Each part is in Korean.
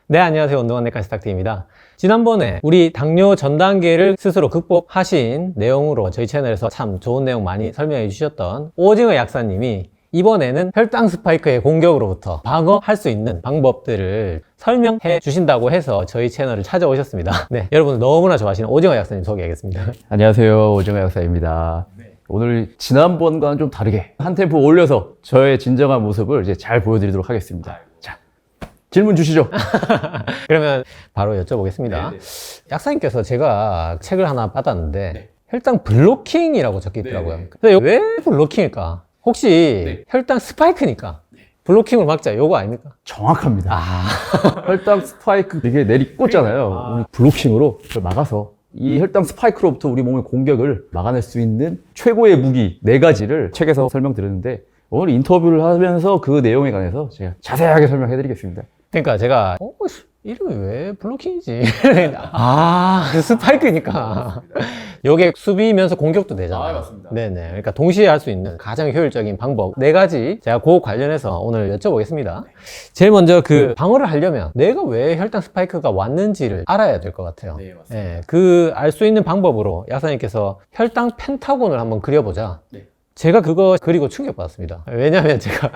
네, 안녕하세요. 운동한 내과 스탁트입니다. 지난번에 우리 당뇨 전 단계를 스스로 극복하신 내용으로 저희 채널에서 참 좋은 내용 많이 설명해 주셨던 오징어 약사님이 이번에는 혈당 스파이크의 공격으로부터 방어할 수 있는 방법들을 설명해 주신다고 해서 저희 채널을 찾아오셨습니다. 네, 여러분 너무나 좋아하시는 오징어 약사님 소개하겠습니다. 안녕하세요, 오징어 약사입니다. 오늘 지난번과는 좀 다르게 한 템포 올려서 저의 진정한 모습을 이제 잘 보여드리도록 하겠습니다. 자, 질문 주시죠. 그러면 바로 여쭤보겠습니다. 약사님께서 제가 책을 하나 받았는데 혈당 블로킹이라고 적혀 있더라고요. 근데 왜 블로킹일까? 혹시 혈당 스파이크니까 블로킹을 막자 요거 아닙니까? 정확합니다. 혈당 스파이크 되게 내리꽂잖아요. 우리 블로킹으로 그걸 막아서 이 혈당 스파이크로부터 우리 몸의 공격을 막아낼 수 있는 최고의 무기 4가지를 책에서 설명드렸는데 오늘 인터뷰를 하면서 그 내용에 관해서 제가 자세하게 설명해 드리겠습니다. 그러니까 제가 이름이 왜 블로킹이지? 그 스파이크니까. 요게 수비면서 공격도 되잖아요. 맞습니다. 네네. 그러니까 동시에 할 수 있는 가장 효율적인 방법 4가지 제가 그 관련해서 오늘 여쭤보겠습니다. 제일 먼저 방어를 하려면 내가 왜 혈당 스파이크가 왔는지를 알아야 될 것 같아요. 네, 맞습니다. 알 수 있는 방법으로 약사님께서 혈당 펜타곤을 한번 그려보자. 네. 제가 그거 그리고 충격받았습니다. 왜냐면 제가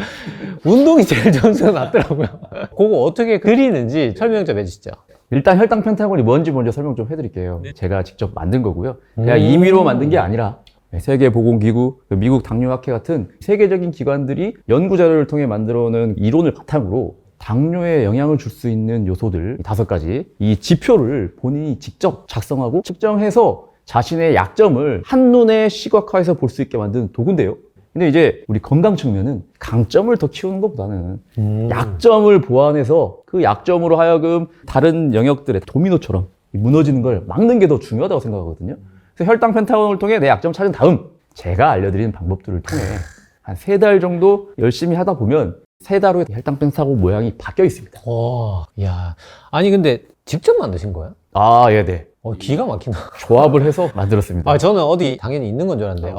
운동이 제일 점수가 낮더라고요. 그거 어떻게 그리는지 설명 좀 해주시죠. 일단 혈당 펜타곤이 뭔지 먼저 설명 좀 해드릴게요. 제가 직접 만든 거고요. 그냥 임의로 만든 게 아니라 세계보건기구, 미국 당뇨학회 같은 세계적인 기관들이 연구 자료를 통해 만들어낸 이론을 바탕으로 당뇨에 영향을 줄 수 있는 요소들 5가지 이 지표를 본인이 직접 작성하고 측정해서 자신의 약점을 한눈에 시각화해서 볼 수 있게 만든 도구인데요. 근데 이제 우리 건강 측면은 강점을 더 키우는 것보다는 약점을 보완해서 그 약점으로 하여금 다른 영역들의 도미노처럼 무너지는 걸 막는 게 더 중요하다고 생각하거든요. 그래서 혈당 펜타곤을 통해 내 약점 찾은 다음 제가 알려드리는 방법들을 통해 한 3달 정도 열심히 하다 보면 3달 후에 혈당 펜타곤 모양이 바뀌어 있습니다. 아니 근데 직접 만드신 거예요? 네. 기가 막히나. 조합을 해서 만들었습니다. 저는 어디 당연히 있는 건 줄 알았는데.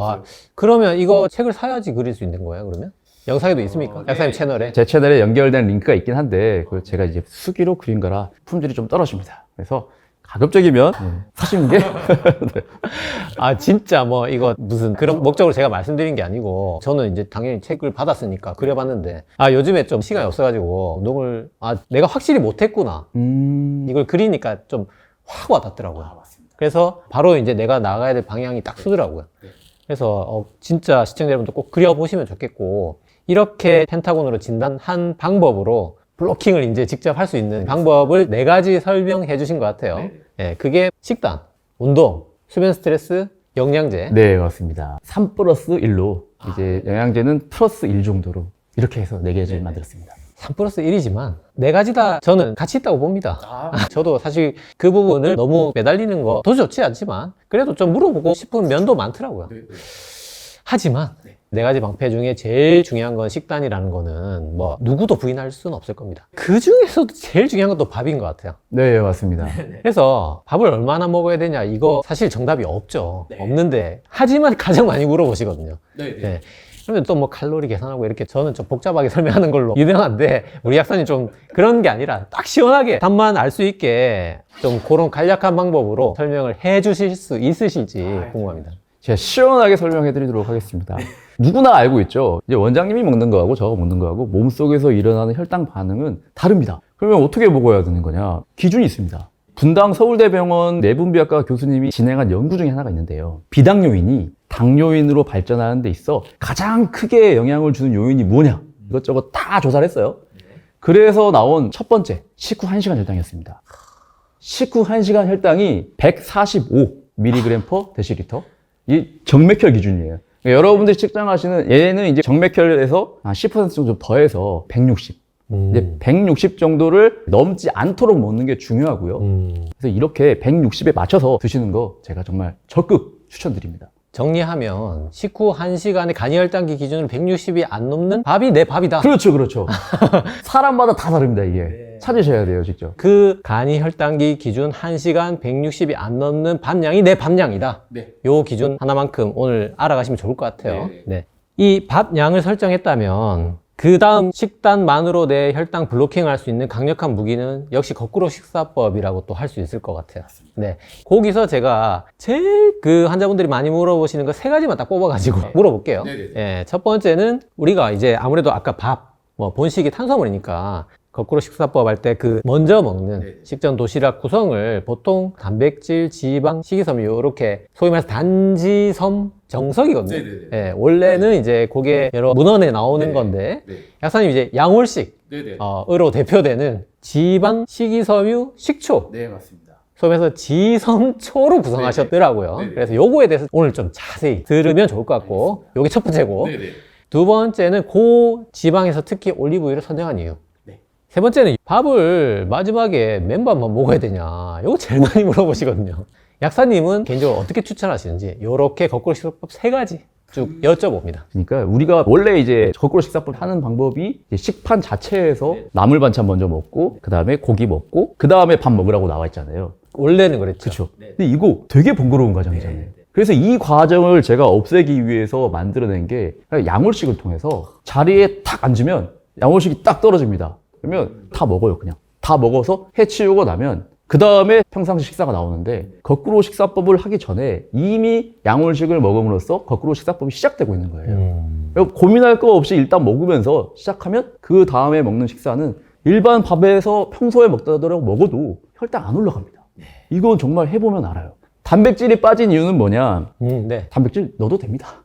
그러면 이거 책을 사야지 그릴 수 있는 거예요, 그러면? 영상에도 있습니까? 약사님 채널에? 제 채널에 연결된 링크가 있긴 한데 그걸 제가 이제 수기로 그린 거라 품질이 좀 떨어집니다. 그래서 가급적이면 사시는 게 진짜 이거 무슨 그런 목적으로 제가 말씀드린 게 아니고 저는 이제 당연히 책을 받았으니까 그려봤는데 요즘에 좀 시간이 없어가지고 운동을 내가 확실히 못했구나. 이걸 그리니까 좀 확 와닿더라고요. 그래서 바로 이제 내가 나가야 될 방향이 딱 서더라고요. 그래서 진짜 시청자 여러분도 꼭 그려보시면 좋겠고 이렇게 펜타곤으로 진단한 방법으로 블로킹을 이제 직접 할 수 있는 방법을 4가지 설명해 주신 것 같아요. 그게 식단, 운동, 수면 스트레스, 영양제. 네, 맞습니다. 3+1로 이제 영양제는 플러스 1 정도로 이렇게 해서 4개를 만들었습니다. 3+1이지만 4가지 다 저는 가치 있다고 봅니다. 저도 사실 그 부분을 너무 매달리는 거 더 좋지 않지만 그래도 좀 물어보고 싶은 면도 많더라고요. 하지만 4가지 방패 중에 제일 중요한 건 식단이라는 거는 누구도 부인할 수는 없을 겁니다. 그 중에서도 제일 중요한 건 또 밥인 것 같아요. 네, 맞습니다. 그래서 밥을 얼마나 먹어야 되냐 이거 사실 정답이 없죠. 없는데 하지만 가장 많이 물어보시거든요. 그러면 또 칼로리 계산하고 이렇게 저는 좀 복잡하게 설명하는 걸로 유명한데 우리 약사님 좀 그런 게 아니라 딱 시원하게 답만 알 수 있게 좀 그런 간략한 방법으로 설명을 해 주실 수 있으실지 궁금합니다. 제가 시원하게 설명해 드리도록 하겠습니다. 누구나 알고 있죠. 이제 원장님이 먹는 거하고 저가 먹는 거하고 몸속에서 일어나는 혈당 반응은 다릅니다. 그러면 어떻게 먹어야 되는 거냐? 기준이 있습니다. 분당 서울대병원 내분비학과 교수님이 진행한 연구 중에 하나가 있는데요. 비당뇨인이 당뇨인으로 발전하는 데 있어 가장 크게 영향을 주는 요인이 뭐냐? 이것저것 다 조사를 했어요. 그래서 나온 첫 번째, 식후 1시간 혈당이었습니다. 식후 1시간 혈당이 145mg/dL. 이 정맥혈 기준이에요. 그러니까 여러분들이 측정하시는 얘는 이제 정맥혈에서 한 10% 정도 더해서 160. 이제 160 정도를 넘지 않도록 먹는 게 중요하고요. 그래서 이렇게 160에 맞춰서 드시는 거 제가 정말 적극 추천드립니다. 정리하면 식후 1시간에 간이혈당기 기준으로 160이 안 넘는 밥이 내 밥이다. 그렇죠. 사람마다 다 다릅니다, 이게. 찾으셔야 돼요, 직접. 그 간이혈당기 기준 1시간 160이 안 넘는 밥량이 내 밥량이다. 요 기준 하나만큼 오늘 알아가시면 좋을 것 같아요. 이 밥량을 설정했다면 그 다음 식단만으로 내 혈당 블로킹을 할 수 있는 강력한 무기는 역시 거꾸로 식사법이라고 또 할 수 있을 것 같아요. 네. 거기서 제가 제일 그 환자분들이 많이 물어보시는 거 3가지만 딱 뽑아가지고 물어볼게요. 예, 첫 번째는 우리가 이제 아무래도 아까 밥, 뭐 본식이 탄수화물이니까 거꾸로 식사법 할 때 그 먼저 먹는 식전 도시락 구성을 보통 단백질, 지방, 식이섬유 이렇게 소위 말해서 단지섬 정석이거든요. 예, 원래는 이제 그게 여러 문헌에 나오는 건데 약사님 이제 양홀식 으로 대표되는 지방, 식이섬유, 식초. 네, 맞습니다. 소위 말해서 지섬초로 구성하셨더라고요. 그래서 요거에 대해서 오늘 좀 자세히 들으면 좋을 것 같고, 요게 첫 번째고, 두 번째는 고지방에서 특히 올리브유를 선정한 이유. 세 번째는 밥을 마지막에 맨밥만 먹어야 되냐. 이거 제일 많이 물어보시거든요. 약사님은 개인적으로 어떻게 추천하시는지 요렇게 거꾸로 식사법 3가지 쭉 여쭤봅니다. 그러니까 우리가 원래 이제 거꾸로 식사법 하는 방법이 이제 식판 자체에서 나물 반찬 먼저 먹고 그 다음에 고기 먹고 그 다음에 밥 먹으라고 나와 있잖아요. 원래는 그랬죠. 그렇죠. 근데 이거 되게 번거로운 과정이잖아요. 그래서 이 과정을 제가 없애기 위해서 만들어낸 게 양홀식을 통해서 자리에 탁 앉으면 양홀식이 딱 떨어집니다. 그러면 다 먹어요, 그냥. 다 먹어서 해치우고 나면 그 다음에 평상시 식사가 나오는데 거꾸로 식사법을 하기 전에 이미 양홀식을 먹음으로써 거꾸로 식사법이 시작되고 있는 거예요. 고민할 거 없이 일단 먹으면서 시작하면 그 다음에 먹는 식사는 일반 밥에서 평소에 먹다더라도 먹어도 혈당 안 올라갑니다. 이건 정말 해보면 알아요. 단백질이 빠진 이유는 뭐냐? 단백질 넣어도 됩니다.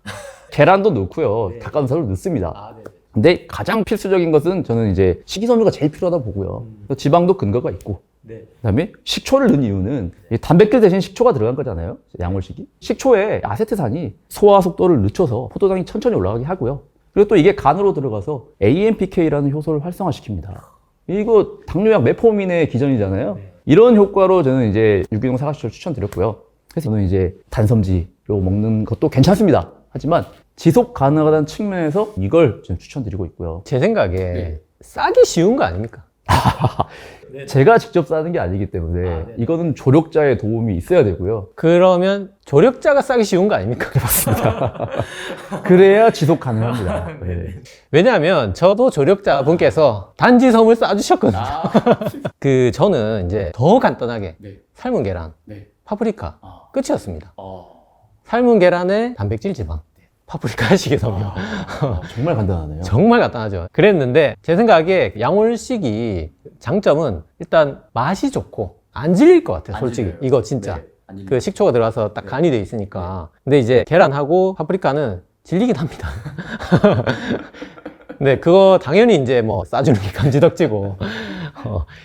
계란도 넣고요. 닭가슴살도 넣습니다. 근데 가장 필수적인 것은 저는 이제 식이섬유가 제일 필요하다 보고요. 지방도 근거가 있고. 그다음에 식초를 넣은 이유는 단백질 대신 식초가 들어간 거잖아요. 양홀식이. 식초에 아세트산이 소화 속도를 늦춰서 포도당이 천천히 올라가게 하고요. 그리고 또 이게 간으로 들어가서 AMPK라는 효소를 활성화시킵니다. 이거 당뇨약 메포민의 기전이잖아요. 이런 효과로 저는 이제 유기농 사과식초를 추천드렸고요. 그래서 저는 이제 단섬지로 먹는 것도 괜찮습니다. 하지만 지속 가능하다는 측면에서 이걸 좀 추천드리고 있고요. 제 생각에 싸기 쉬운 거 아닙니까? 제가 직접 싸는 게 아니기 때문에 이거는 조력자의 도움이 있어야 되고요. 그러면 조력자가 싸기 쉬운 거 아닙니까? 그렇습니다. 그래야 지속 가능합니다. 왜냐하면 저도 조력자 분께서 단지섬을 싸주셨거든요. 그 저는 이제 더 간단하게 삶은 계란, 파프리카 끝이었습니다. 삶은 계란에 단백질, 지방, 파프리카 식이섬유. 정말 간단하네요. 정말 간단하죠. 그랬는데 제 생각에 양홀식이 장점은 일단 맛이 좋고 안 질릴 것 같아요. 솔직히 이거 진짜 그 식초가 들어가서 딱 간이 돼 있으니까. 근데 이제 계란하고 파프리카는 질리긴 합니다. 네, 그거 당연히 이제 뭐 싸주는 게 감지덕지고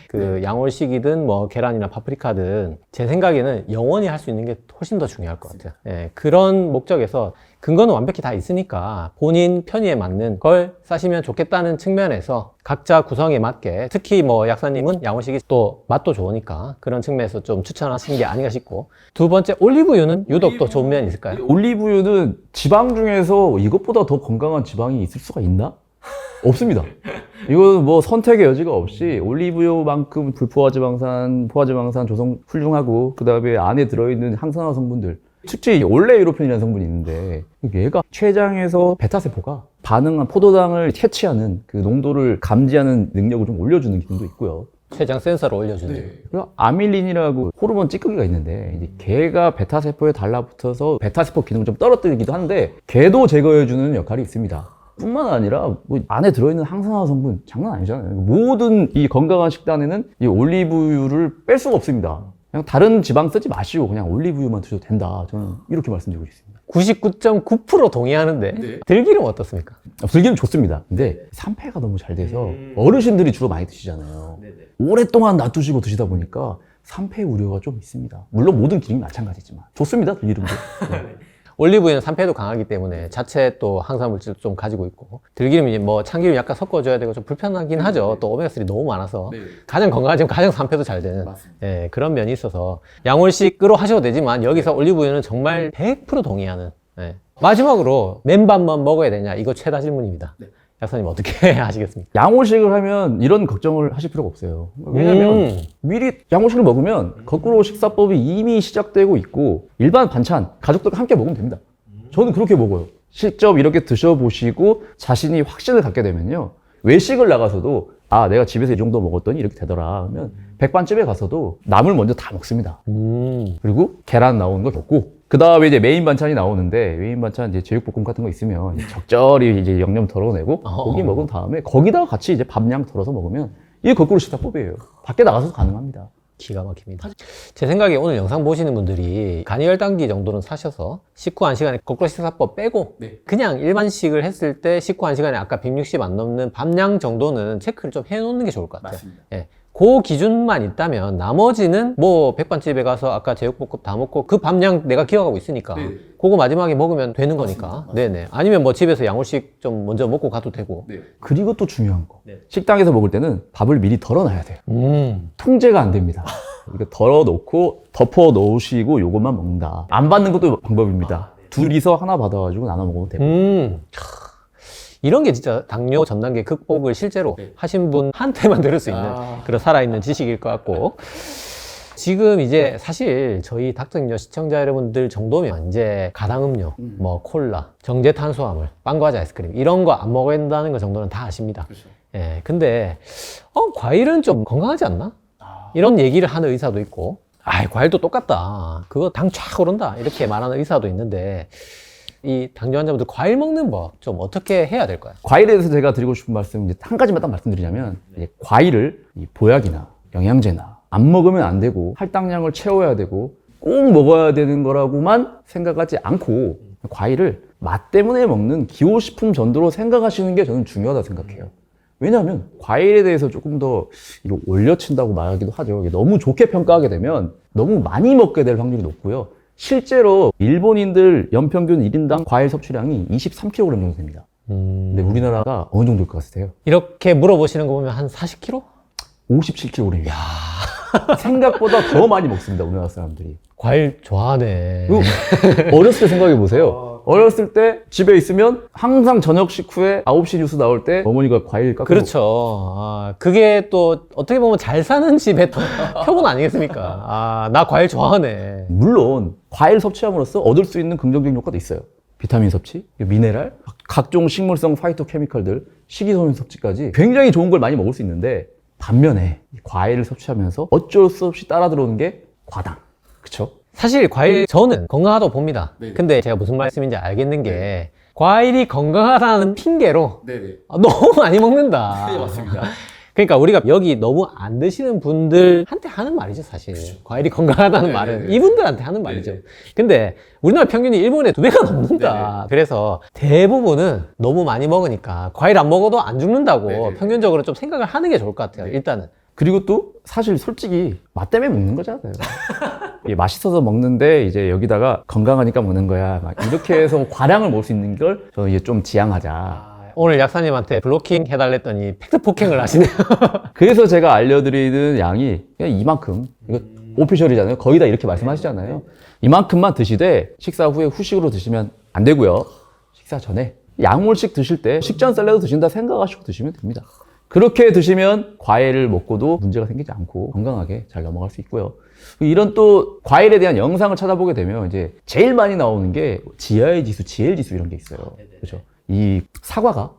그 양홀식이든 뭐 계란이나 파프리카든 제 생각에는 영원히 할 수 있는 게 훨씬 더 중요할 것 같아요. 예, 그런 목적에서 근거는 완벽히 다 있으니까 본인 편의에 맞는 걸 싸시면 좋겠다는 측면에서 각자 구성에 맞게 특히 뭐 약사님은 양홀식이 또 맛도 좋으니까 그런 측면에서 좀 추천하신 게 아닌가 싶고 두 번째 올리브유는 유독 또 좋은 면이 있을까요? 올리브유는 지방 중에서 이것보다 더 건강한 지방이 있을 수가 있나? 없습니다. 이거는 뭐 선택의 여지가 없이 올리브유만큼 불포화지방산, 포화지방산 조성 훌륭하고 그 다음에 안에 들어있는 항산화 성분들 특히 올레유로펜이라는 성분이 있는데 얘가 췌장에서 베타세포가 반응한 포도당을 캐치하는 그 농도를 감지하는 능력을 좀 올려주는 기능도 있고요. 췌장 센서를 올려주는. 그리고 아밀린이라고 호르몬 찌꺼기가 있는데 이제 걔가 베타세포에 달라붙어서 베타세포 기능을 좀 떨어뜨리기도 하는데 걔도 제거해주는 역할이 있습니다. 뿐만 아니라 뭐 안에 들어있는 항산화 성분 장난 아니잖아요. 모든 이 건강한 식단에는 이 올리브유를 뺄 수가 없습니다. 그냥 다른 지방 쓰지 마시고 그냥 올리브유만 드셔도 된다. 저는 이렇게 말씀드리고 있습니다. 99.9% 동의하는데 들기름 어떻습니까? 들기름 좋습니다. 근데 산패가 너무 잘 돼서 어르신들이 주로 많이 드시잖아요. 오랫동안 놔두시고 드시다 보니까 산패 우려가 좀 있습니다. 물론 모든 기름이 마찬가지지만 좋습니다. 들기름도. 올리브유는 산패도 강하기 때문에 자체 또 항산물질도 좀 가지고 있고 들기름이 뭐 참기름 약간 섞어줘야 되고 좀 불편하긴 하죠. 또 오메가3 너무 많아서 가장 건강하지만 가장 산패도 잘 되는 예, 그런 면이 있어서 양홀식으로 하셔도 되지만 여기서 올리브유는 정말 100% 동의하는 예. 마지막으로 맨밥만 먹어야 되냐 이거 최다 질문입니다. 약사님 어떻게 하시겠습니까? 양호식을 하면 이런 걱정을 하실 필요가 없어요. 왜냐면 미리 양호식을 먹으면 거꾸로 식사법이 이미 시작되고 있고 일반 반찬 가족들과 함께 먹으면 됩니다. 저는 그렇게 먹어요. 직접 이렇게 드셔보시고 자신이 확신을 갖게 되면요. 외식을 나가서도 아, 내가 집에서 이 정도 먹었더니 이렇게 되더라 하면 백반집에 가서도 남을 먼저 다 먹습니다. 그리고 계란 나오는 거 먹고 그 다음에 이제 메인 반찬이 나오는데 메인 반찬 이제 제육볶음 같은 거 있으면 이제 적절히 이제 양념 덜어내고 고기 먹은 다음에 거기다가 같이 이제 밥량 덜어서 먹으면 이게 거꾸로 식사법이에요. 밖에 나가서도 가능합니다. 기가 막힙니다. 제 생각에 오늘 영상 보시는 분들이 간이 10단계 정도는 사셔서 식후 1시간에 거꾸로 식사법 빼고 그냥 일반식을 했을 때 식후 1시간에 아까 160 안 넘는 밥량 정도는 체크를 좀 해놓는 게 좋을 것 같아요. 맞습니다. 예. 그 기준만 있다면 나머지는 뭐 백반집에 가서 아까 제육볶음 다 먹고 그 밥량 내가 기억하고 있으니까 그거 마지막에 먹으면 되는 거니까. 네네. 아니면 뭐 집에서 양울식 좀 먼저 먹고 가도 되고. 그리고 또 중요한 거. 식당에서 먹을 때는 밥을 미리 덜어놔야 돼요. 통제가 안 됩니다. 이거 덜어놓고 덮어 놓으시고 요것만 먹는다. 안 받는 것도 방법입니다. 둘이서 하나 받아가지고 나눠 먹으면 됩니다. 이런 게 진짜 당뇨 전 단계 극복을 실제로 하신 분한테만 들을 수 있는 그런 살아있는 지식일 것 같고. 지금 이제 사실 저희 닥터잉여 시청자 여러분들 정도면 이제 가당음료, 뭐 콜라, 정제 탄수화물, 빵, 과자, 아이스크림 이런 거 안 먹어야 된다는 거 정도는 다 아십니다. 예, 근데 과일은 좀 건강하지 않나? 이런 얘기를 하는 의사도 있고, 과일도 똑같다. 그거 당 쫙 오른다. 이렇게 말하는 의사도 있는데, 이 당뇨 환자분들 과일 먹는 법 좀 어떻게 해야 될까요? 과일에 대해서 제가 드리고 싶은 말씀 이제 한 가지만 딱 말씀드리자면 이제 과일을 이 보약이나 영양제나 안 먹으면 안 되고 할당량을 채워야 되고 꼭 먹어야 되는 거라고만 생각하지 않고 과일을 맛 때문에 먹는 기호식품 정도로 생각하시는 게 저는 중요하다 생각해요. 왜냐하면 과일에 대해서 조금 더 이거 올려친다고 말하기도 하죠. 너무 좋게 평가하게 되면 너무 많이 먹게 될 확률이 높고요. 실제로 일본인들 연평균 1인당 과일 섭취량이 23kg 정도 됩니다. 근데 우리나라가 어느 정도일 것 같으세요? 이렇게 물어보시는 거 보면 한 40kg? 57kg입니다. 생각보다 더 많이 먹습니다, 우리나라 사람들이. 과일 좋아하네. 어렸을 때 생각해 보세요. 어렸을 때 집에 있으면 항상 저녁 식후에 9시 뉴스 나올 때 어머니가 과일 깎아 그렇죠. 그게 또 어떻게 보면 잘 사는 집의 또 표본 아니겠습니까? 나 과일 좋아하네. 물론 과일 섭취함으로써 얻을 수 있는 긍정적인 효과도 있어요. 비타민 섭취, 미네랄, 각종 식물성 파이토케미컬들, 식이섬유 섭취까지 굉장히 좋은 걸 많이 먹을 수 있는데 반면에 과일을 섭취하면서 어쩔 수 없이 따라 들어오는 게 과당. 그쵸? 사실 과일 저는 건강하다고 봅니다. 근데 제가 무슨 말씀인지 알겠는 게 과일이 건강하다는 핑계로 너무 많이 먹는다. 맞습니다. 그러니까 우리가 여기 너무 안 드시는 분들한테 하는 말이죠, 사실. 과일이 건강하다는 말은 이분들한테 하는 말이죠. 근데 우리나라 평균이 일본의 2배가 넘는다. 그래서 대부분은 너무 많이 먹으니까 과일 안 먹어도 안 죽는다고 평균적으로 좀 생각을 하는 게 좋을 것 같아요, 일단은. 그리고 또 사실 솔직히 맛 때문에 먹는 거잖아요. 이게 맛있어서 먹는데 이제 여기다가 건강하니까 먹는 거야. 막 이렇게 해서 과량을 먹을 수 있는 걸 저는 이제 좀 지양하자. 오늘 약사님한테 블로킹 해달랬더니 팩트 폭행을 하시네요. 그래서 제가 알려드리는 양이 그냥 이만큼. 이거 오피셜이잖아요. 거의 다 이렇게 말씀하시잖아요. 이만큼만 드시되 식사 후에 후식으로 드시면 안 되고요. 식사 전에 양물씩 드실 때 식전 샐러드 드신다 생각하시고 드시면 됩니다. 그렇게 드시면 과일을 먹고도 문제가 생기지 않고 건강하게 잘 넘어갈 수 있고요. 이런 또 과일에 대한 영상을 찾아보게 되면 이제 제일 많이 나오는 게 GI 지수, GL 지수 이런 게 있어요. 그렇죠? 이 사과가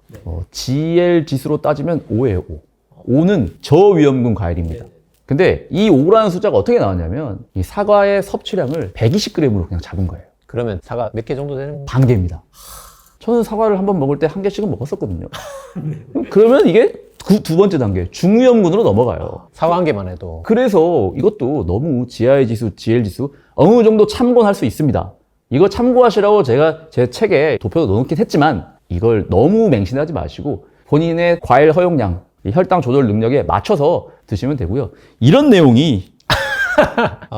GL 지수로 따지면 5예요, 5. 5는 저위험군 과일입니다. 근데 이 5라는 숫자가 어떻게 나왔냐면 이 사과의 섭취량을 120g으로 그냥 잡은 거예요. 그러면 사과 몇 개 정도 되는 거예요? 반 개입니다. 저는 사과를 한번 먹을 때 한 개씩은 먹었었거든요. 그러면 이게 두 번째 단계, 중위험군으로 넘어가요. 사과 한 개만 해도. 그래서 이것도 너무 GI 지수, GL 지수 어느 정도 참고는 할 수 있습니다. 이거 참고하시라고 제가 제 책에 도표도 넣어놓긴 했지만 이걸 너무 맹신하지 마시고 본인의 과일 허용량, 이 혈당 조절 능력에 맞춰서 드시면 되고요. 이런 내용이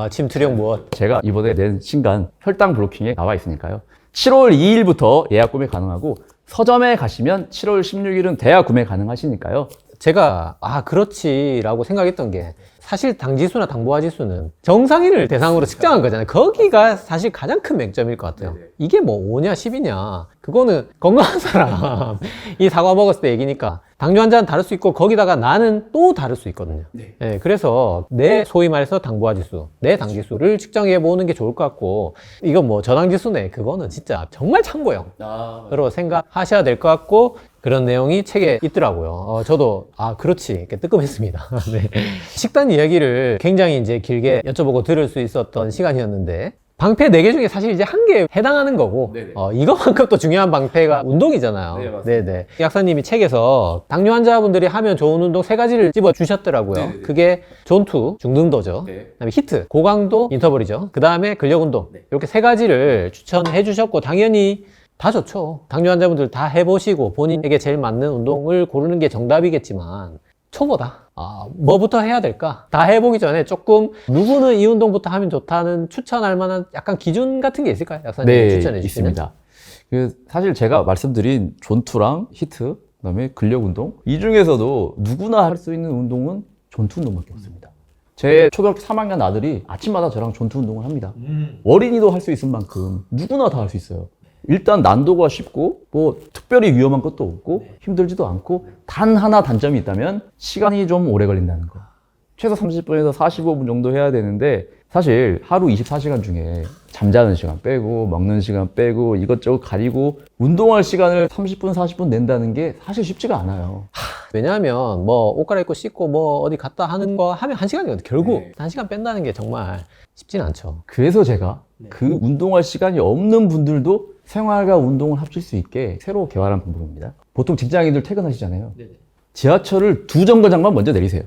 침투력 무엇? 제가 이번에 낸 신간 혈당 블로킹에 나와 있으니까요. 7월 2일부터 예약 구매 가능하고 서점에 가시면 7월 16일은 대야 구매 가능하시니까요. 제가 그렇지라고 생각했던 게 사실 당지수나 당부하지수는 정상인을 대상으로 측정한 거잖아요. 거기가 사실 가장 큰 맹점일 것 같아요. 이게 뭐 5냐 10이냐 그거는 건강한 사람 이 사과 먹었을 때 얘기니까 당뇨 환자는 다를 수 있고 거기다가 나는 또 다를 수 있거든요. 네, 그래서 내 소위 말해서 당부하지수, 내 당지수를 측정해 보는 게 좋을 것 같고 이건 뭐 저당지수네 그거는 진짜 정말 참고형으로 생각하셔야 될 것 같고 그런 내용이 책에 있더라고요. 저도 그렇지 이렇게 뜨끔했습니다. 네. 식단 이야기를 굉장히 이제 길게 여쭤보고 들을 수 있었던 시간이었는데 방패 4개 중에 사실 이제 1개에 해당하는 거고 이거만큼 또 중요한 방패가 운동이잖아요. 네, 맞습니다. 네네. 약사님이 책에서 당뇨 환자분들이 하면 좋은 운동 3가지를 집어 주셨더라고요. 네네. 그게 존투, 중등도죠. 네. 그다음에 히트, 고강도 인터벌이죠. 그 다음에 근력 운동. 이렇게 3가지를 추천해 주셨고 당연히 다 좋죠. 당뇨 환자분들 다 해보시고 본인에게 제일 맞는 운동을 고르는 게 정답이겠지만 초보다. 뭐부터 해야 될까? 다 해보기 전에 조금 누구는 이 운동부터 하면 좋다는 추천할 만한 약간 기준 같은 게 있을까요? 약사님 네, 추천해 주시면. 있습니다. 사실 제가 말씀드린 존투랑 히트, 그다음에 근력 운동 이 중에서도 누구나 할 수 있는 운동은 존투 운동밖에 없습니다. 제 초등학교 3학년 아들이 아침마다 저랑 존투 운동을 합니다. 어린이도 할 수 있을 만큼 누구나 다 할 수 있어요. 일단 난도가 쉽고 뭐 특별히 위험한 것도 없고 힘들지도 않고 단 하나 단점이 있다면 시간이 좀 오래 걸린다는 거. 최소 30분에서 45분 정도 해야 되는데 사실 하루 24시간 중에 잠자는 시간 빼고 먹는 시간 빼고 이것저것 가리고 운동할 시간을 30분 40분 낸다는 게 사실 쉽지가 않아요. 왜냐하면 뭐 옷 갈아입고 씻고 뭐 어디 갔다 하는 거 하면 1시간이거든요. 결국 1시간 뺀다는 게 정말 쉽진 않죠. 그래서 제가 그 운동할 시간이 없는 분들도 생활과 운동을 합칠 수 있게 새로 개발한 방법입니다. 보통 직장인들 퇴근하시잖아요. 지하철을 2정거장만 먼저 내리세요.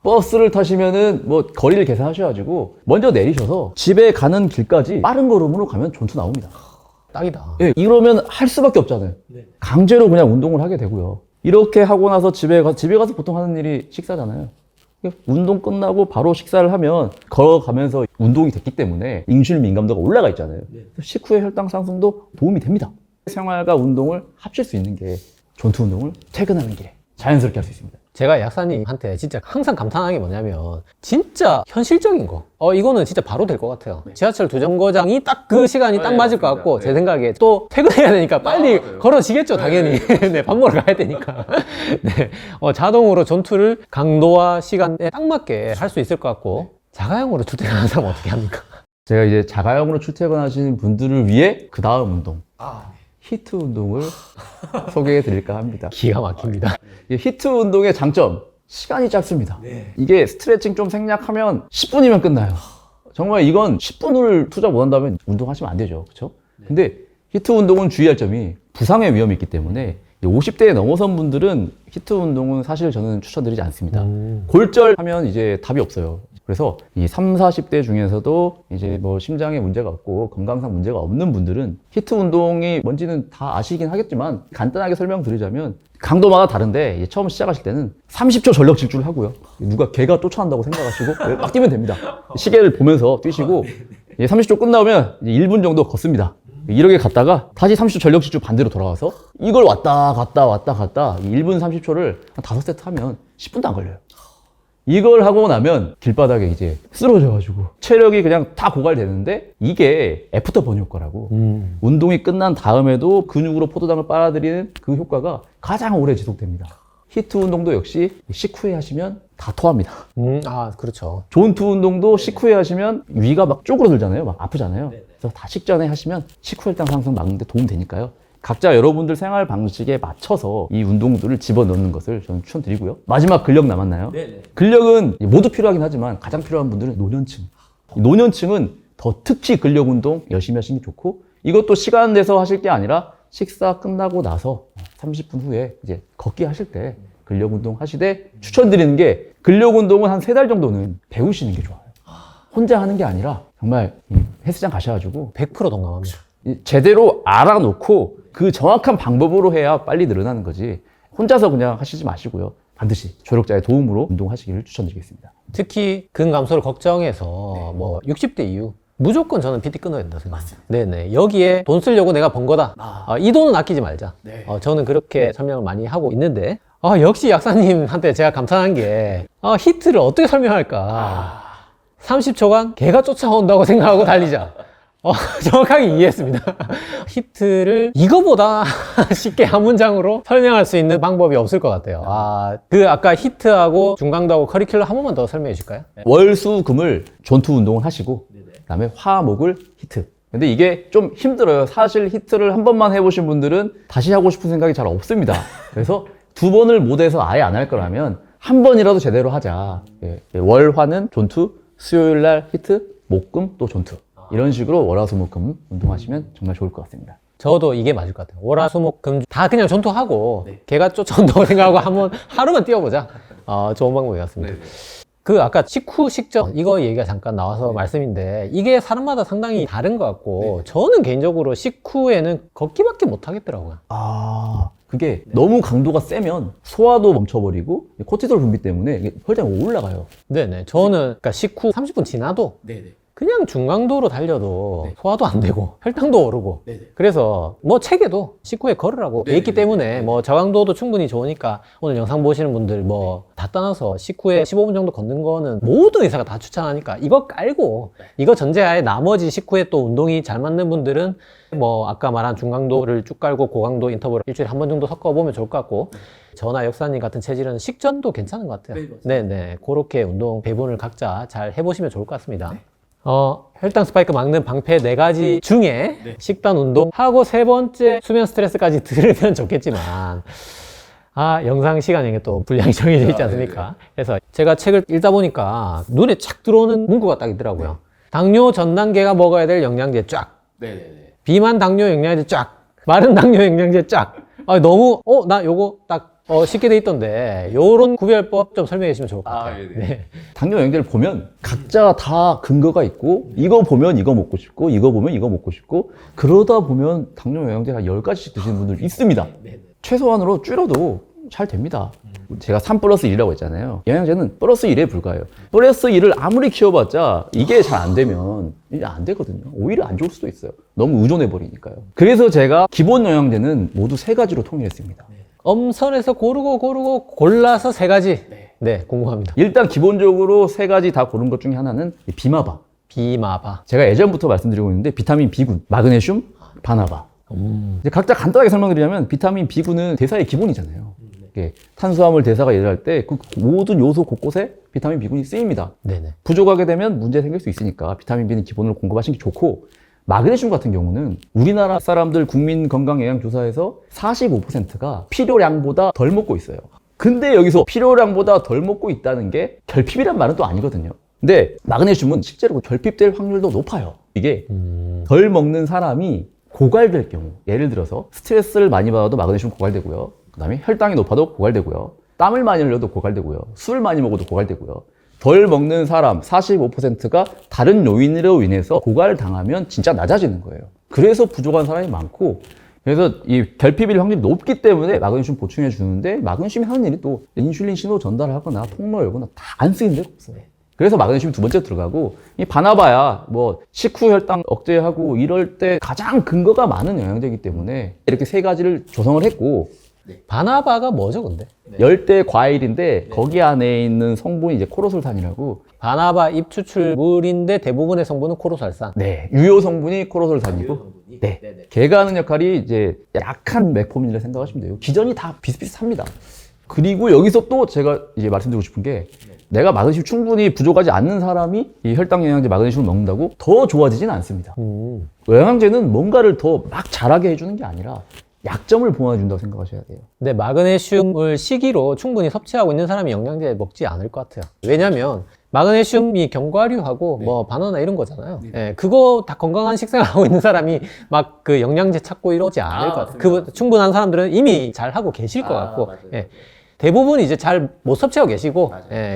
버스를 타시면은 뭐 거리를 계산하셔가지고 먼저 내리셔서 집에 가는 길까지 빠른 걸음으로 가면 존투 나옵니다. 딱이다. 예, 이러면 할 수밖에 없잖아요. 강제로 그냥 운동을 하게 되고요. 이렇게 하고 나서 집에 가서 보통 하는 일이 식사잖아요. 운동 끝나고 바로 식사를 하면 걸어가면서 운동이 됐기 때문에 인슐린 민감도가 올라가 있잖아요. 식후의 혈당 상승도 도움이 됩니다. 생활과 운동을 합칠 수 있는 게 존투 운동을 퇴근하는 길에 자연스럽게 할 수 있습니다. 제가 약사님한테 진짜 항상 감탄하는 게 뭐냐면 진짜 현실적인 거 이거는 진짜 바로 될 것 같아요. 지하철 2정거장이 딱 그 시간이 딱 맞을 것 같고 제 생각에 또 퇴근해야 되니까 빨리 걸어지겠죠 당연히. 네, 밥 먹으러 가야 되니까. 네, 자동으로 전투를 강도와 시간에 딱 맞게 할 수 있을 것 같고 자가용으로 출퇴근하는 사람 어떻게 합니까? 제가 이제 자가용으로 출퇴근하시는 분들을 위해 그 다음 운동 히트 운동을 소개해 드릴까 합니다. 기가 막힙니다. 이 히트 운동의 장점, 시간이 짧습니다. 이게 스트레칭 좀 생략하면 10분이면 끝나요. 정말 이건 10분을 투자 못 한다면 운동하시면 안 되죠. 그렇죠? 근데 히트 운동은 주의할 점이 부상의 위험이 있기 때문에 50대에 넘어선 분들은 히트 운동은 사실 저는 추천드리지 않습니다. 골절하면 이제 답이 없어요. 그래서 이 30, 40대 중에서도 이제 뭐 심장에 문제가 없고 건강상 문제가 없는 분들은 히트 운동이 뭔지는 다 아시긴 하겠지만 간단하게 설명드리자면 강도마다 다른데 이제 처음 시작하실 때는 30초 전력 질주를 하고요. 누가 개가 쫓아간다고 생각하시고 막 뛰면 됩니다. 시계를 보면서 뛰시고 30초 끝나면 이제 1분 정도 걷습니다. 이렇게 갔다가 다시 30초 전력 질주 반대로 돌아와서 이걸 왔다 갔다 1분 30초를 한 5세트 하면 10분도 안 걸려요. 이걸 하고 나면 길바닥에 이제 쓰러져가지고 체력이 그냥 다 고갈되는데 이게 애프터 버닝 효과라고 운동이 끝난 다음에도 근육으로 포도당을 빨아들이는 그 효과가 가장 오래 지속됩니다. 히트 운동도 역시 식후에 하시면 다 토합니다. 그렇죠. 존투 운동도 식후에 하시면 위가 막 쪼그러들잖아요. 막 아프잖아요. 그래서 다 식전에 하시면 식후혈당 상승 막는데 도움 되니까요. 각자 여러분들 생활 방식에 맞춰서 이 운동들을 집어넣는 것을 저는 추천드리고요. 마지막 근력 남았나요? 근력은 모두 필요하긴 하지만 가장 필요한 분들은 노년층. 노년층은 더 특히 근력 운동 열심히 하시는 게 좋고 이것도 시간 내서 하실 게 아니라 식사 끝나고 나서 30분 후에 이제 걷기 하실 때 근력 운동 하시되 추천드리는 게 근력 운동은 한 3달 정도는 배우시는 게 좋아요. 혼자 하는 게 아니라 정말 헬스장 가셔가지고 100% 동감합니다. 제대로 알아놓고 그 정확한 방법으로 해야 빨리 늘어나는 거지 혼자서 그냥 하시지 마시고요. 반드시 조력자의 도움으로 운동하시기를 추천드리겠습니다. 특히 근감소를 걱정해서 뭐 60대 이후 무조건 저는 PT 끊어야 된다 생각합니다. 네네. 여기에 돈 쓰려고 내가 번 거다. 이 돈은 아끼지 말자. 저는 그렇게 설명을 많이 하고 있는데 역시 약사님한테 제가 감탄한 게, 히트를 어떻게 설명할까. 30초간 개가 쫓아온다고 생각하고 달리자. 정확하게 이해했습니다. 히트를 이거보다 쉽게 한 문장으로 설명할 수 있는 방법이 없을 것 같아요. 아까 히트하고 중강도하고 커리큘럼 한 번만 더 설명해 주실까요? 월, 수, 금을 전투 운동을 하시고, 그다음에 화, 목을 히트. 근데 이게 좀 힘들어요. 사실 히트를 한 번만 해보신 분들은 다시 하고 싶은 생각이 잘 없습니다. 그래서 2번을 못해서 아예 안 할 거라면 한 번이라도 제대로 하자. 월, 화는 전투, 수요일 날 히트, 목, 금 또 전투. 이런 식으로 월화수목금 운동하시면 정말 좋을 것 같습니다. 저도 이게 맞을 것 같아요. 월화수목금 다 그냥 전투하고 개가 쫓아온다고 생각하고 한번 하루만 뛰어보자. 좋은 방법이 같습니다. 아까 식후, 식전 이거 얘기가 잠깐 나와서 말씀인데 이게 사람마다 상당히 다른 것 같고 저는 개인적으로 식후에는 걷기밖에 못 하겠더라고요. 그게 너무 강도가 세면 소화도 멈춰버리고 코티솔 분비 때문에 이게 혈당이 올라가요. 네네. 저는 그러니까 식후 30분 지나도 그냥 중강도로 달려도 소화도 안 되고 혈당도 오르고 그래서 뭐 책에도 식후에 걸으라고 돼 있기 때문에 뭐 저강도도 충분히 좋으니까 오늘 영상 보시는 분들 뭐 다 떠나서 식후에 15분 정도 걷는 거는 모든 의사가 다 추천하니까 이거 깔고 이거 전제하에 나머지 식후에 또 운동이 잘 맞는 분들은 뭐 아까 말한 중강도를 쭉 깔고 고강도 인터벌을 일주일에 한 번 정도 섞어보면 좋을 것 같고 저나 역사님 같은 체질은 식전도 괜찮은 것 같아요. 네네. 그렇게 운동 배분을 각자 잘 해보시면 좋을 것 같습니다. 혈당 스파이크 막는 방패 4가지 중에 식단 운동 하고 3번째 수면 스트레스까지 들으면 좋겠지만 영상 시간에 또 분량이 정해져 있지 않습니까? 그래서 제가 책을 읽다 보니까 눈에 착 들어오는 문구가 딱 있더라고요. 당뇨 전 단계가 먹어야 될 영양제 쫙. 비만 당뇨 영양제 쫙. 마른 당뇨 영양제 쫙. 너무 나 요거 딱 쉽게 돼 있던데 요런 구별법 좀 설명해 주시면 좋을 것 같아요. 네. 당뇨 영양제를 보면 각자 다 근거가 있고 이거 보면 이거 먹고 싶고 이거 보면 이거 먹고 싶고 그러다 보면 당뇨 영양제 한 10가지씩 드시는 분들 있습니다. 최소한으로 줄여도 잘 됩니다. 제가 3+1이라고 했잖아요. 영양제는 플러스 1에 불과해요. 플러스 1을 아무리 키워봤자 이게 잘 안 되면 이게 안 되거든요. 오히려 안 좋을 수도 있어요. 너무 의존해버리니까요. 그래서 제가 기본 영양제는 모두 3가지로 통일했습니다. 엄선해서 고르고 골라서 3가지. 네, 궁금합니다. 일단 기본적으로 3가지 다 고른 것 중에 하나는 비마바. 제가 예전부터 말씀드리고 있는데 비타민 B군, 마그네슘, 바나바. 이제 각자 간단하게 설명드리자면 비타민 B군은 대사의 기본이잖아요. 탄수화물 대사가 일어날 때 그 모든 요소 곳곳에 비타민 B군이 쓰입니다. 네네. 부족하게 되면 문제 생길 수 있으니까 비타민 B는 기본으로 공급하시는 게 좋고 마그네슘 같은 경우는 우리나라 사람들 국민건강영양조사에서 45%가 필요량보다 덜 먹고 있어요. 근데 여기서 필요량보다 덜 먹고 있다는 게 결핍이란 말은 또 아니거든요. 근데 마그네슘은 실제로 결핍될 확률도 높아요. 이게 덜 먹는 사람이 고갈될 경우, 예를 들어서 스트레스를 많이 받아도 마그네슘 고갈되고요. 그 다음에 혈당이 높아도 고갈되고요. 땀을 많이 흘려도 고갈되고요. 술을 많이 먹어도 고갈되고요. 덜 먹는 사람 45%가 다른 요인으로 인해서 고갈당하면 진짜 낮아지는 거예요. 그래서 부족한 사람이 많고 그래서 이 결핍일 확률이 높기 때문에 마그네슘 보충해 주는데 마그네슘이 하는 일이 또 인슐린 신호 전달을 하거나 통로 열거나 다 안 쓰이는 데가 없어요. 그래서 마그네슘이 2번째 들어가고 이 바나바야 뭐 식후 혈당 억제하고 이럴 때 가장 근거가 많은 영양제이기 때문에 이렇게 3가지를 조성을 했고 바나바가 뭐죠, 근데? 열대 과일인데 거기 안에 있는 성분이 이제 코로솔산이라고. 바나바 잎 추출물인데 대부분의 성분은 코로살산. 네, 유효 성분이 코로솔산이고. 네, 걔가 하는 역할이 이제 약한 메포민이라 생각하시면 돼요. 기전이 다 비슷비슷합니다. 그리고 여기서 또 제가 이제 말씀드리고 싶은 게 내가 마그네슘 충분히 부족하지 않는 사람이 이 혈당 영양제 마그네슘을 먹는다고 더 좋아지지는 않습니다. 영양제는 뭔가를 더 막 잘하게 해주는 게 아니라 약점을 보완해준다고 생각하셔야 돼요. 근데 마그네슘을 식이로 충분히 섭취하고 있는 사람이 영양제 먹지 않을 것 같아요. 왜냐면 마그네슘이 견과류하고 뭐 바나나 이런 거잖아요. 그거 다 건강한 식생활 하고 있는 사람이 막 그 영양제 찾고 이러지 않을 것 같아요. 그 충분한 사람들은 이미 잘 하고 계실 것 같고 대부분 이제 잘 못 섭취하고 계시고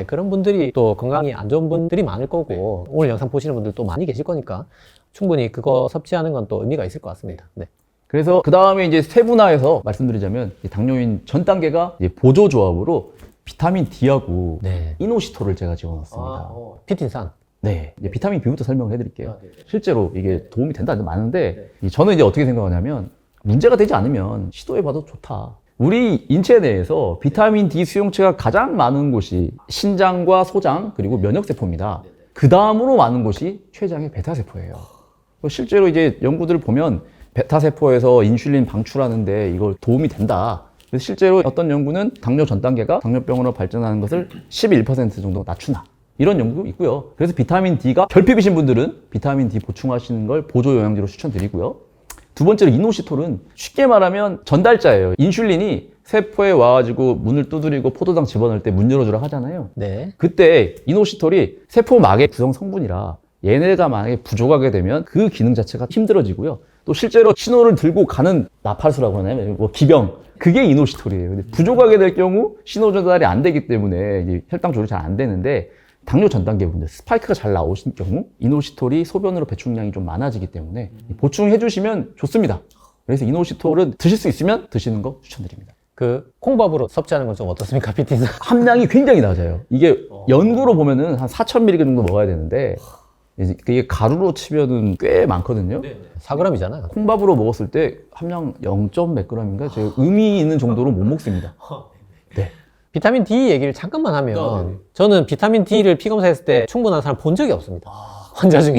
그런 분들이 또 건강이 안 좋은 분들이 많을 거고 오늘 영상 보시는 분들도 많이 계실 거니까 충분히 그거 섭취하는 건 또 의미가 있을 것 같습니다. 네. 그래서 그 다음에 이제 세분화해서 말씀드리자면 당뇨인 전 단계가 이제 보조 조합으로 비타민 D하고 이노시토를 제가 지원했습니다. 피틴산. 네, 이제 비타민 B부터 설명을 해드릴게요. 실제로 이게 도움이 된다 많은데 저는 이제 어떻게 생각하냐면 문제가 되지 않으면 시도해봐도 좋다. 우리 인체 내에서 비타민 D 수용체가 가장 많은 곳이 신장과 소장 그리고 면역세포입니다. 그 다음으로 많은 곳이 췌장의 베타세포예요. 실제로 이제 연구들을 보면 베타세포에서 인슐린 방출하는데 이걸 도움이 된다. 그래서 실제로 어떤 연구는 당뇨 전 단계가 당뇨병으로 발전하는 것을 11% 정도 낮춘다. 이런 연구도 있고요. 그래서 비타민 D가 결핍이신 분들은 비타민 D 보충하시는 걸 보조 영양제로 추천드리고요. 두 번째로 이노시톨은 쉽게 말하면 전달자예요. 인슐린이 세포에 와가지고 문을 두드리고 포도당 집어넣을 때 문 열어주라 하잖아요. 네. 그때 이노시톨이 세포막의 구성 성분이라 얘네가 만약에 부족하게 되면 그 기능 자체가 힘들어지고요. 또 실제로 신호를 들고 가는 나팔수라고 하나요? 뭐 기병. 그게 이노시톨이에요. 근데 부족하게 될 경우 신호 전달이 안 되기 때문에 이제 혈당 조절이 잘 안 되는데 당뇨 전 단계 분들 스파이크가 잘 나오신 경우 이노시톨이 소변으로 배출량이 좀 많아지기 때문에 보충해 주시면 좋습니다. 그래서 이노시톨은 드실 수 있으면 드시는 거 추천드립니다. 그 콩밥으로 섭취하는 건 좀 어떻습니까, PT는? 함량이 굉장히 낮아요. 이게 연구로 보면은 한 4,000mg 정도 먹어야 되는데 이게 가루로 치면은 꽤 많거든요. 4g이잖아요. 콩밥으로 먹었을 때 함량 0. 몇 g인가 제가 의미 있는 정도로 못 먹습니다. 네. 비타민 D 얘기를 잠깐만 하면 저는 비타민 D를 피 검사했을 때 충분한 사람 본 적이 없습니다. 환자 중에.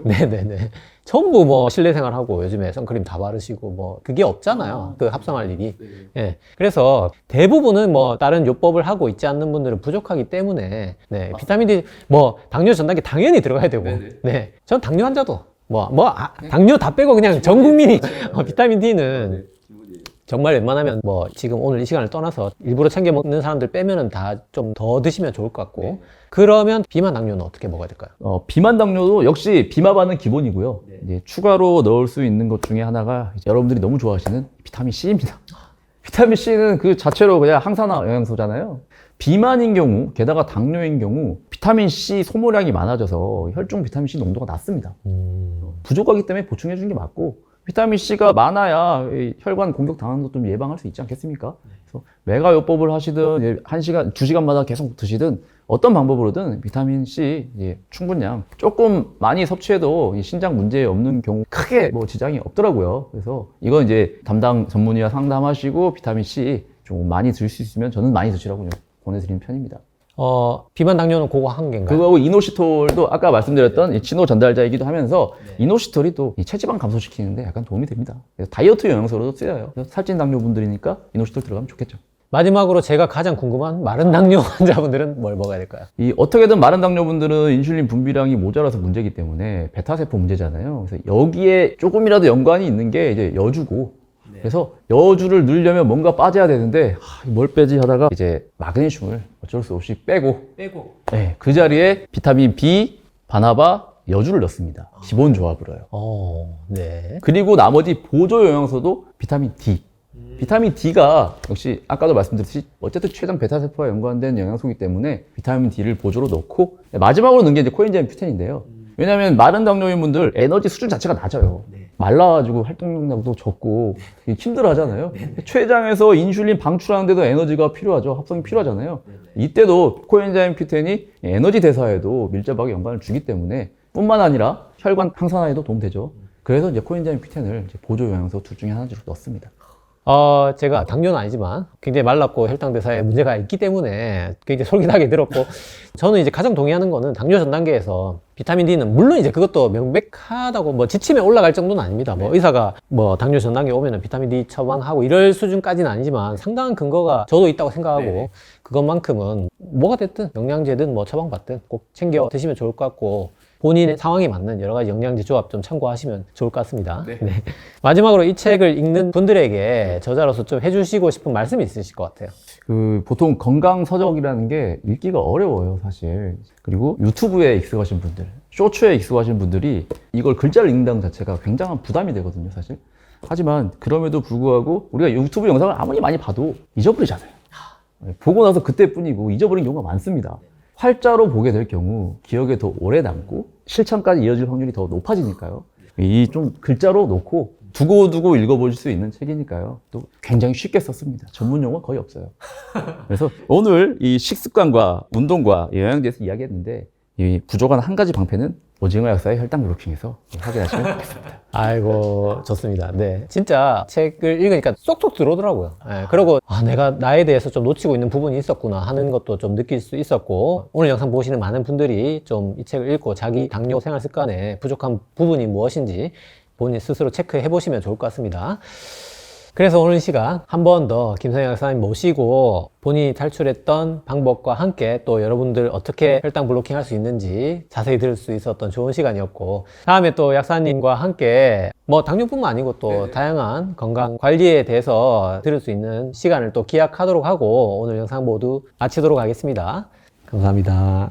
네네네. 전부 뭐 실내 생활하고 요즘에 선크림 다 바르시고 뭐 그게 없잖아요. 그 합성할 일이. 예. 그래서 대부분은 뭐 다른 요법을 하고 있지 않는 분들은 부족하기 때문에 네. 비타민 D 뭐 당뇨 전 단계 당연히 들어가야 되고. 네. 전 당뇨 환자도 당뇨 다 빼고 그냥 전 국민이 비타민 D는 정말 웬만하면 뭐 지금 오늘 이 시간을 떠나서 일부러 챙겨 먹는 사람들 빼면은 다 좀 더 드시면 좋을 것 같고 그러면 비만 당뇨는 어떻게 먹어야 될까요? 비만 당뇨도 역시 비마바는 기본이고요. 이제 추가로 넣을 수 있는 것 중에 하나가 이제 여러분들이 너무 좋아하시는 비타민 C입니다. 비타민 C는 그 자체로 그냥 항산화 영양소잖아요. 비만인 경우, 게다가 당뇨인 경우 비타민 C 소모량이 많아져서 혈중 비타민 C 농도가 낮습니다. 부족하기 때문에 보충해 주는 게 맞고 비타민 C가 많아야 혈관 공격 당하는 것도 좀 예방할 수 있지 않겠습니까? 그래서 메가요법을 하시든 1시간, 2시간마다 계속 드시든 어떤 방법으로든 비타민 C 충분량 조금 많이 섭취해도 신장 문제 없는 경우 크게 뭐 지장이 없더라고요. 그래서 이건 이제 담당 전문의와 상담하시고 비타민 C 좀 많이 드실 수 있으면 저는 많이 드시라고 권해드리는 편입니다. 비만 당뇨는 그거 한 개인가요? 그거하고 이노시톨도 아까 말씀드렸던 이 신호 전달자이기도 하면서 이노시톨이 또 이 체지방 감소시키는데 약간 도움이 됩니다. 그래서 다이어트 영양소로도 쓰여요. 그래서 살찐 당뇨분들이니까 이노시톨 들어가면 좋겠죠. 마지막으로 제가 가장 궁금한 마른 당뇨 환자분들은 뭘 먹어야 될까요? 어떻게든 마른 당뇨분들은 인슐린 분비량이 모자라서 문제이기 때때 베타세포 문제잖아요. 그래서 여기에 조금이라도 연관이 있는 게 이제 여주고 그래서 여주를 넣으려면 뭔가 빠져야 되는데 뭘 빼지 하다가 이제 마그네슘을 어쩔 수 없이 빼고 네, 그 자리에 비타민 B, 바나바, 여주를 넣습니다. 기본 조합으로요. 네. 그리고 나머지 보조 영양소도 비타민 D. 비타민 D가 역시 아까도 말씀드렸듯이 어쨌든 췌장 베타세포와 연관된 영양소이기 때문에 비타민 D를 보조로 넣고 마지막으로 넣은 게 이제 코엔자임 큐텐인데요. 왜냐하면 마른 당뇨인 분들 에너지 수준 자체가 낮아요. 말라가지고 활동량도 적고 힘들어 하잖아요. 췌장에서 인슐린 방출하는데도 에너지가 필요하죠. 합성이 필요하잖아요. 이때도 코엔자임 Q10이 에너지 대사에도 밀접하게 연관을 주기 때문에 뿐만 아니라 혈관 항산화에도 도움되죠. 그래서 이제 코엔자임 Q10을 보조 영양소 둘 중에 하나로 넣습니다. 제가 당뇨는 아니지만 굉장히 말랐고 혈당 대사에 문제가 있기 때문에 굉장히 솔깃하게 들었고 저는 이제 가장 동의하는 거는 당뇨 전 단계에서 비타민 D는 물론 이제 그것도 명백하다고 뭐 지침에 올라갈 정도는 아닙니다. 뭐 의사가 뭐 당뇨 전 단계 오면은 비타민 D 처방하고 이럴 수준까지는 아니지만 상당한 근거가 저도 있다고 생각하고 그것만큼은 뭐가 됐든 영양제든 뭐 처방받든 꼭 챙겨 드시면 좋을 것 같고 본인의 상황에 맞는 여러 가지 영양제 조합 좀 참고하시면 좋을 것 같습니다. 네. 마지막으로 이 책을 읽는 분들에게 저자로서 좀 해주시고 싶은 말씀이 있으실 것 같아요. 보통 건강 서적이라는 게 읽기가 어려워요, 사실. 그리고 유튜브에 익숙하신 분들, 쇼츠에 익숙하신 분들이 이걸 글자를 읽는다는 자체가 굉장한 부담이 되거든요, 사실. 하지만 그럼에도 불구하고 우리가 유튜브 영상을 아무리 많이 봐도 잊어버리잖아요. 보고 나서 그때뿐이고 잊어버린 경우가 많습니다. 활자로 보게 될 경우 기억에 더 오래 남고 실천까지 이어질 확률이 더 높아지니까요. 이 좀 글자로 놓고 두고두고 읽어볼 수 있는 책이니까요. 또 굉장히 쉽게 썼습니다. 전문 용어 거의 없어요. 그래서 오늘 이 식습관과 운동과 영양제에서 이야기했는데 이 부족한 한 가지 방패는 오징어 약사의 혈당 블로킹에서 확인하시면 좋겠습니다. 아이고, 좋습니다. 네. 진짜 책을 읽으니까 쏙쏙 들어오더라고요. 네, 그리고, 내가 나에 대해서 좀 놓치고 있는 부분이 있었구나 하는 것도 좀 느낄 수 있었고, 오늘 영상 보시는 많은 분들이 좀 이 책을 읽고 자기 당뇨 생활 습관에 부족한 부분이 무엇인지 본인 스스로 체크해 보시면 좋을 것 같습니다. 그래서 오늘 이 시간 한 번 더 김성현 약사님 모시고 본인이 탈출했던 방법과 함께 또 여러분들 어떻게 혈당 블로킹 할 수 있는지 자세히 들을 수 있었던 좋은 시간이었고, 다음에 또 약사님과 함께 뭐 당뇨뿐만 아니고 또 다양한 건강 관리에 대해서 들을 수 있는 시간을 또 기약하도록 하고 오늘 영상 모두 마치도록 하겠습니다. 감사합니다.